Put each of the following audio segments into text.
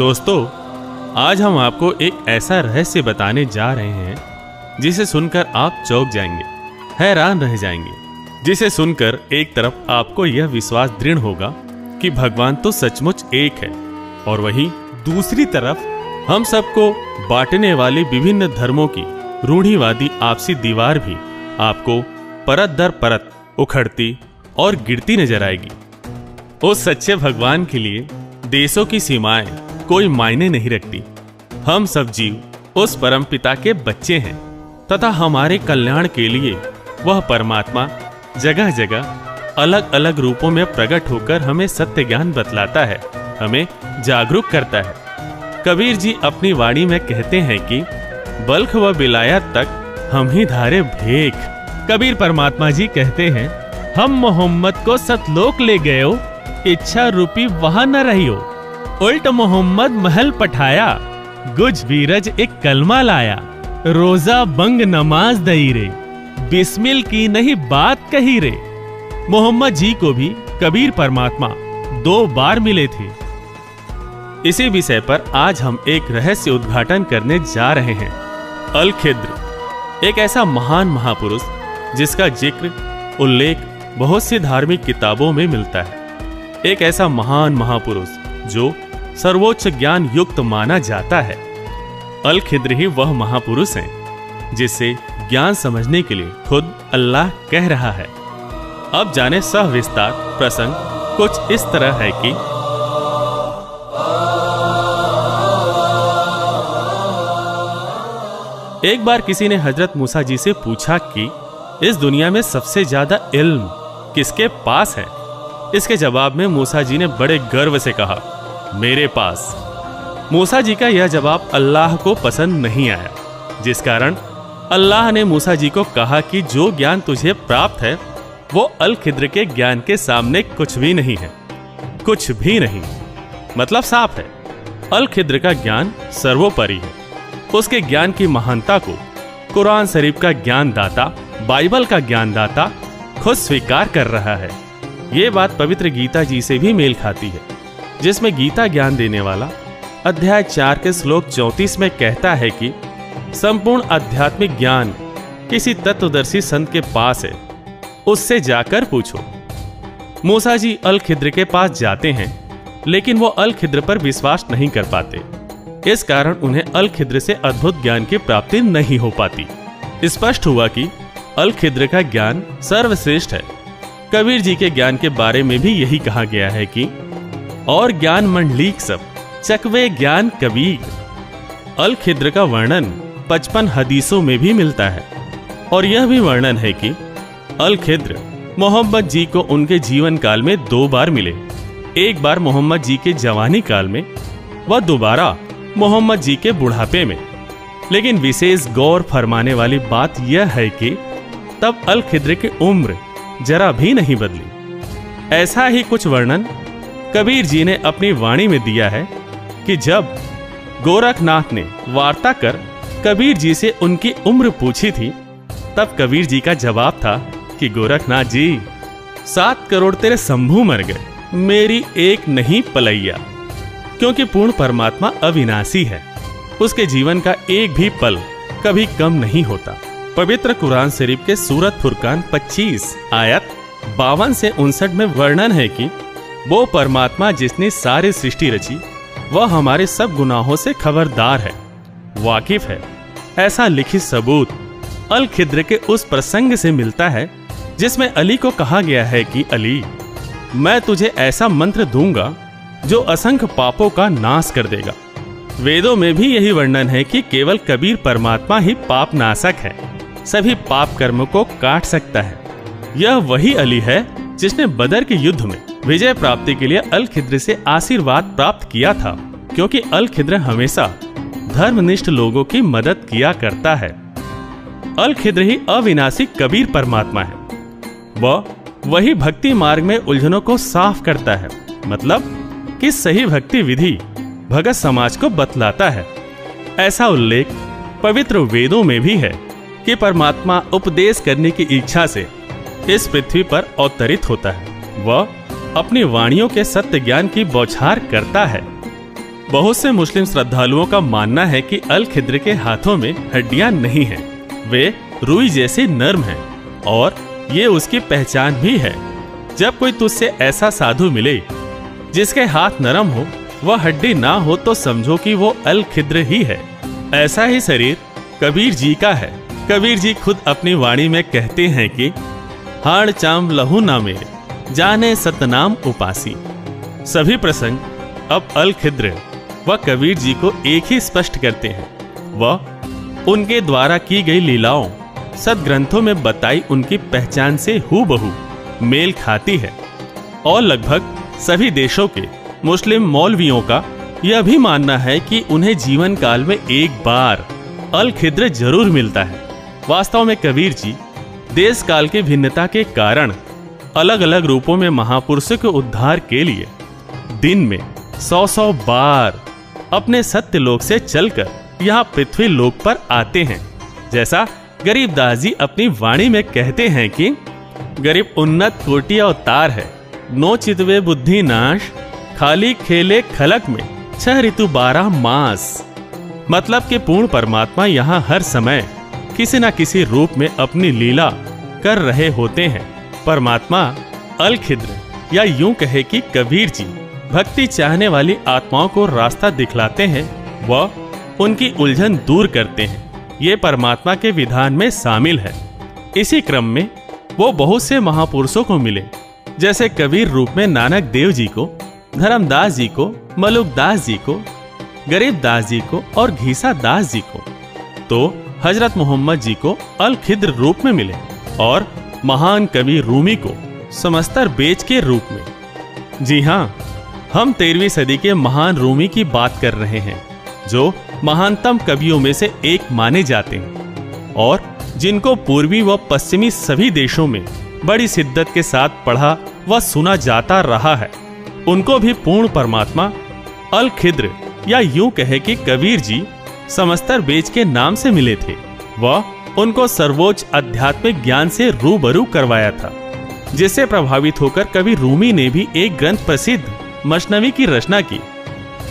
दोस्तों, आज हम आपको एक ऐसा रहस्य बताने जा रहे हैं जिसे सुनकर आप चौंक जाएंगे, हैरान रह जाएंगे। जिसे सुनकर एक तरफ आपको यह विश्वास दृढ़ होगा कि भगवान तो सचमुच एक है, और वहीं दूसरी तरफ हम सबको बांटने वाली विभिन्न धर्मों की रूढ़िवादी आपसी दीवार भी आपको परत दर परत उखड़ती और गिरती नजर आएगी। उस सच्चे भगवान के लिए देशों की सीमाएं कोई मायने नहीं रखती। हम सब जीव उस परम पिता के बच्चे हैं तथा हमारे कल्याण के लिए वह परमात्मा जगह जगह अलग अलग रूपों में प्रकट होकर हमें सत्य ज्ञान बतलाता है, हमें जागरूक करता है। कबीर जी अपनी वाणी में कहते हैं कि बल्ख व विलायत तक हम ही धारे भेख। कबीर परमात्मा जी कहते हैं, हम मोहम्मद को सतलोक ले गए हो, इच्छा रूपी वहां न रही हो। उल्ट मोहम्मद महल पठाया, गुज बीरज एक कलमा लाया। रोजा बंग नमाज दई रे, बिस्मिल की नहीं बात कही रे। मोहम्मद जी को भी कबीर परमात्मा 2 बार मिले थे। इसी विषय पर आज हम एक रहस्य उद्घाटन करने जा रहे हैं। अल खिद्र एक ऐसा महान महापुरुष जिसका जिक्र उल्लेख बहुत सी धार्मिक किताबों में मिलता है। एक ऐसा महान महापुरुष जो सर्वोच्च ज्ञान युक्त माना जाता है। अल खिद्र ही वह महापुरुष है जिससे ज्ञान समझने के लिए खुद अल्लाह कह रहा है। अब जाने सविस्तार प्रसंग कुछ इस तरह है कि एक बार किसी ने हजरत मूसा जी से पूछा कि इस दुनिया में सबसे ज्यादा इल्म किसके पास है। इसके जवाब में मूसा जी ने बड़े गर्व से कहा, मेरे पास। मूसा जी का यह जवाब अल्लाह को पसंद नहीं आया, जिस कारण अल्लाह ने मूसा जी को कहा कि जो ज्ञान तुझे प्राप्त है वो अल खिद्र के ज्ञान के सामने कुछ भी नहीं है। कुछ भी नहीं मतलब साफ है, अल खिद्र का ज्ञान सर्वोपरि है। उसके ज्ञान की महानता को कुरान शरीफ का ज्ञान दाता, बाइबल का ज्ञान दाता खुद स्वीकार कर रहा है। ये बात पवित्र गीता जी से भी मेल खाती है, जिसमें गीता ज्ञान देने वाला अध्याय 4 के श्लोक 34 में कहता है कि संपूर्ण आध्यात्मिक ज्ञान किसी तत्वदर्शी संत के पास है, उससे जाकर पूछो। मूसा जी अल खिद्र के पास जाते हैं, लेकिन वो अल खिद्र पर विश्वास नहीं कर पाते। इस कारण उन्हें अल खिद्र से अद्भुत ज्ञान की प्राप्ति नहीं हो पाती। स्पष्ट हुआ कि अल खिद्र का ज्ञान सर्वश्रेष्ठ है। कबीर जी के ज्ञान के बारे में भी यही कहा गया है कि और ज्ञान मंडलीक सब चकवे ज्ञान कबीर। अल खिद्र का वर्णन 55 हदीसों में भी मिलता है, और यह भी वर्णन है कि अल खिद्र मोहम्मद जी को उनके जीवन काल में 2 बार मिले। एक बार मोहम्मद जी के जवानी काल में, व दोबारा मोहम्मद जी के बुढ़ापे में। लेकिन विशेष गौर फरमाने वाली बात यह है कि तब अल खिद्र की उम्र जरा भी नहीं बदली। ऐसा ही कुछ वर्णन कबीर जी ने अपनी वाणी में दिया है कि जब गोरखनाथ ने वार्ता कर कबीर जी से उनकी उम्र पूछी थी, तब कबीर जी का जवाब था कि गोरखनाथ जी, 7 करोड़ तेरे शंभू मर गए, मेरी एक नहीं पलैया। क्योंकि पूर्ण परमात्मा अविनाशी है, उसके जीवन का एक भी पल कभी कम नहीं होता। पवित्र कुरान शरीफ के सूरत फुरकान 25 आयत 52 से 59 में वर्णन है कि वो परमात्मा जिसने सारी सृष्टि रची, वह हमारे सब गुनाहों से खबरदार है, वाकिफ है। ऐसा लिखित सबूत अल खिद्र के उस प्रसंग से मिलता है जिसमें अली को कहा गया है कि अली, मैं तुझे ऐसा मंत्र दूंगा जो असंख्य पापों का नाश कर देगा। वेदों में भी यही वर्णन है कि केवल कबीर परमात्मा ही पाप नाशक है, सभी पाप कर्मों को काट सकता है। यह वही अली है जिसने बदर के युद्ध में विजय प्राप्ति के लिए अल खिद्र से आशीर्वाद प्राप्त किया था, क्योंकि अल खिद्र हमेशा धर्मनिष्ठ लोगों की मदद किया करता है। अल खिद्र ही अविनाशी कबीर परमात्मा है। वह वही भक्ति मार्ग में उलझनों को साफ करता है, मतलब कि सही भक्ति विधि भगत समाज को बतलाता है। ऐसा उल्लेख पवित्र वेदों में भी है कि परमात्मा उपदेश करने की इच्छा से इस पृथ्वी पर अवतरित होता है। वह अपनी वाणियों के सत्य ज्ञान की बौछार करता है। बहुत से मुस्लिम श्रद्धालुओं का मानना है कि अल खिद्र के हाथों में हड्डियां नहीं हैं। वे रुई जैसे नर्म हैं और ये उसकी पहचान भी है। जब कोई तुझसे ऐसा साधु मिले जिसके हाथ नरम हो, वह हड्डी ना हो, तो समझो कि वो अल खिद्र ही है। ऐसा ही शरीर कबीर जी का है। कबीर जी खुद अपनी वाणी में कहते हैं कि हाड़ चाम लहू ना मेरे, जाने सतनाम उपासी। सभी प्रसंग अब अल खिद्र व कबीर जी को एक ही स्पष्ट करते हैं। वह उनके द्वारा की गई लीलाओं सदग्रंथों में बताई उनकी पहचान से हूबहू मेल खाती है। और लगभग सभी देशों के मुस्लिम मौलवियों का यह भी मानना है कि उन्हें जीवन काल में एक बार अल खिद्र जरूर मिलता है। वास्तव में कबीर जी देश काल की भिन्नता के कारण अलग अलग रूपों में महापुरुषों के उद्धार के लिए दिन में 100 बार अपने सत्य लोक से चलकर यहाँ पृथ्वी लोक पर आते हैं। जैसा गरीबदास जी अपनी वाणी में कहते हैं कि गरीब उन्नत कोटि अवतार है, नो चितवे बुद्धि नाश, खाली खेले खलक में 6 ऋतु 12 मास। मतलब कि पूर्ण परमात्मा यहाँ हर समय किसी न किसी रूप में अपनी लीला कर रहे होते हैं। परमात्मा अल खिद्र या यूं कहे कि कबीर जी भक्ति चाहने वाली आत्माओं को रास्ता दिखलाते हैं व उनकी उलझन दूर करते हैं। ये परमात्मा के विधान में शामिल है। इसी क्रम में वो बहुत से महापुरुषों को मिले, जैसे कबीर रूप में नानक देव जी को, धर्मदास जी को, मलुकदास जी को, गरीबदास जी को और घीसा दास जी को। तो हजरत मोहम्मद जी को अल खिद्र रूप में मिले और महान कवि रूमी को समस्तर बेच के रूप में। जी हाँ, हम 13वीं सदी के महान रूमी की बात कर रहे हैं, जो महानतम कवियों में से एक माने जाते हैं और जिनको पूर्वी व पश्चिमी सभी देशों में बड़ी शिद्दत के साथ पढ़ा व सुना जाता रहा है। उनको भी पूर्ण परमात्मा अल खिद्र या यूं कहे कि कबीर जी समस्तर बेच के नाम से मिले थे। वह उनको सर्वोच्च आध्यात्मिक ज्ञान से रूबरू करवाया था, जिससे प्रभावित होकर कवि रूमी ने भी एक ग्रंथ प्रसिद्ध मसनवी की रचना की,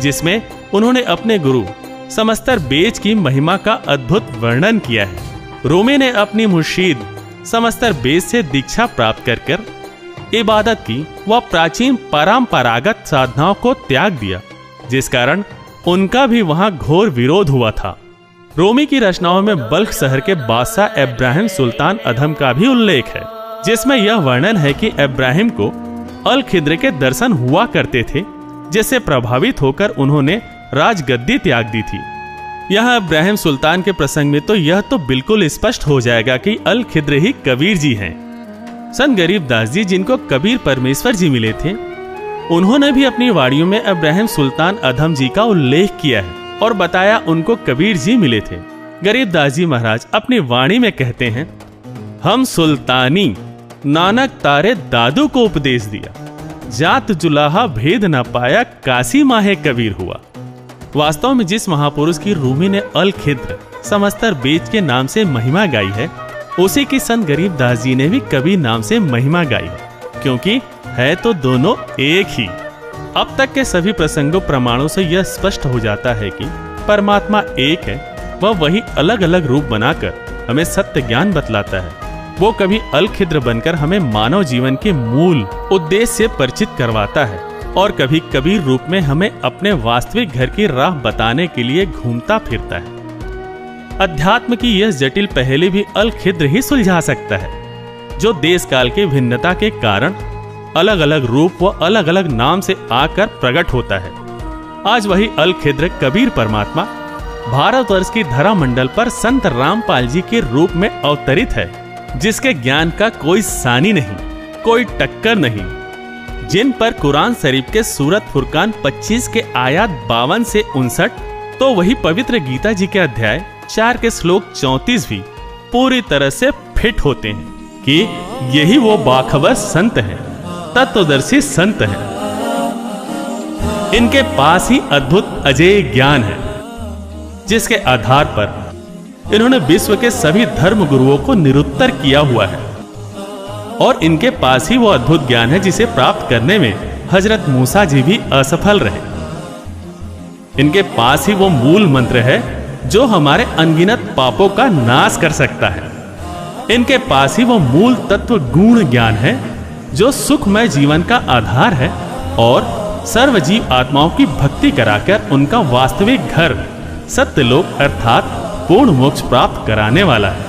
जिसमें उन्होंने अपने गुरु समस्तर बेच की महिमा का अद्भुत वर्णन किया है। रूमी ने अपनी मुर्शीद समस्तर बेच से दीक्षा प्राप्त कर इबादत की व प्राचीन परंपरागत साधनाओं को त्याग दिया, जिस कारण उनका भी वहां घोर विरोध हुआ था। रूमी की रचनाओं में बल्ख शहर के बादशाह इब्राहिम सुल्तान अधम का भी उल्लेख है, जिसमें यह वर्णन है कि इब्राहिम को अल खिद्र के दर्शन हुआ करते थे, जिससे प्रभावित होकर उन्होंने राजगद्दी त्याग दी थी। यहाँ इब्राहिम सुल्तान के प्रसंग में तो यह तो बिल्कुल स्पष्ट हो जाएगा कि अल खिद्र ही कबीर जी हैं। संत गरीबदास जी, जिनको कबीर परमेश्वर जी मिले थे, उन्होंने भी अपनी वाणियों में इब्राहिम सुल्तान अधम जी का उल्लेख किया है और बताया उनको कबीर जी मिले थे। गरीबदास जी महाराज अपनी वाणी में कहते हैं, हम सुल्तानी नानक तारे दादू को उपदेश दिया, जात जुलाहा भेद न पाया, काशी माहे कबीर हुआ। वास्तव में जिस महापुरुष की रूमी ने अल खिद्र समस्तर बेच के नाम से महिमा गाई है, उसी की संत गरीबदास जी ने भी कबीर नाम से महिमा गाई है, क्योंकि है तो दोनों एक ही। अब तक के सभी प्रसंगों प्रमाणों से यह स्पष्ट हो जाता है कि परमात्मा एक है, वह वही अलग अलग रूप बनाकर हमें सत्य ज्ञान बतलाता है। वो कभी अल खिद्र बनकर हमें मानव जीवन के मूल उद्देश्य से परिचित करवाता है और कभी कबीर रूप में हमें अपने वास्तविक घर की राह बताने के लिए घूमता फिरता है। अध्यात्म की यह जटिल पहेली भी अल खिद्र ही सुलझा सकता है, जो देश काल की भिन्नता के कारण अलग अलग रूप व अलग अलग नाम से आकर प्रकट होता है। आज वही अल खिद्र कबीर परमात्मा भारतवर्ष की धरा मंडल पर संत रामपाल जी के रूप में अवतरित है, जिसके ज्ञान का कोई सानी नहीं, कोई टक्कर नहीं, जिन पर कुरान शरीफ के सूरत फुरकान 25 के आयत 52 से 59, तो वही पवित्र गीता जी के अध्याय 4 के श्लोक 34 भी पूरी तरह से फिट होते हैं कि यही वो बाखबर संत हैं, तत्वदर्शी संत हैं। इनके पास ही अद्भुत अजेय ज्ञान है, जिसके आधार पर इन्होंने विश्व के सभी धर्म गुरुओं को निरुत्तर किया हुआ है, और इनके पास ही वो अद्भुत ज्ञान है जिसे प्राप्त करने में हजरत मूसा जी भी असफल रहे। इनके पास ही वो मूल मंत्र है जो हमारे अनगिनत पापों का नाश कर सकता है। इनके पास ही वो मूल तत्व गुण ज्ञान है जो सुखमय जीवन का आधार है और सर्वजीव आत्माओं की भक्ति कराकर उनका वास्तविक घर सत्यलोक अर्थात पूर्ण मोक्ष प्राप्त कराने वाला है।